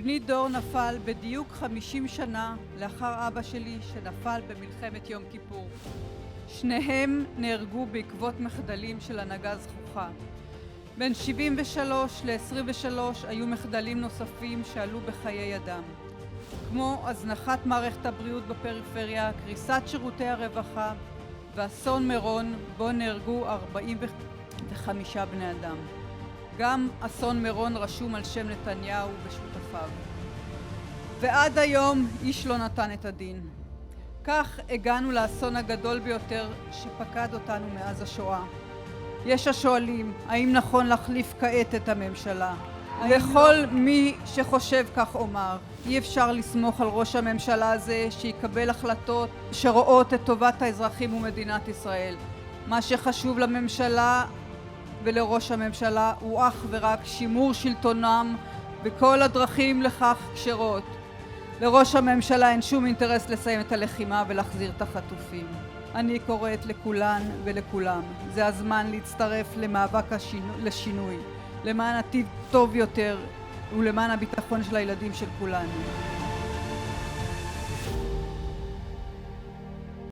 בני דור נפל בדיוק 50 שנה לאחר אבא שלי שנפל במלחמת יום כיפור. שניהם נהרגו בעקבות מחדלים של הנהגה זכוכה. בין 73 ל-23 היו מחדלים נוספים שעלו בחיי אדם, כמו הזנחת מערכת הבריאות בפריפריה, קריסת שירותי הרווחה ואסון מירון בו נהרגו 45 בני אדם. גם אסון מירון רשום על שם נתניהו ושותפיו. ועד היום איש לא נתן את הדין. כך הגענו לאסון הגדול ביותר שפקד אותנו מאז השואה. יש השואלים, האם נכון להחליף כעת את הממשלה? לכל מי שחושב כך אומר, אי אפשר לסמוך על ראש הממשלה הזה שיקבל החלטות שרואות את טובת האזרחים ומדינת ישראל. מה שחשוב לממשלה ולראש הממשלה הוא אך ורק שימור שלטונם, וכל הדרכים לכך כשרות. לראש הממשלה אין שום אינטרס לסיים את הלחימה ולהחזיר את החטופים. אני קוראת לכולן ולכולם, זה הזמן להצטרף למאבק לשינוי, למען עתיד טוב יותר ולמען הביטחון של הילדים של כולנו.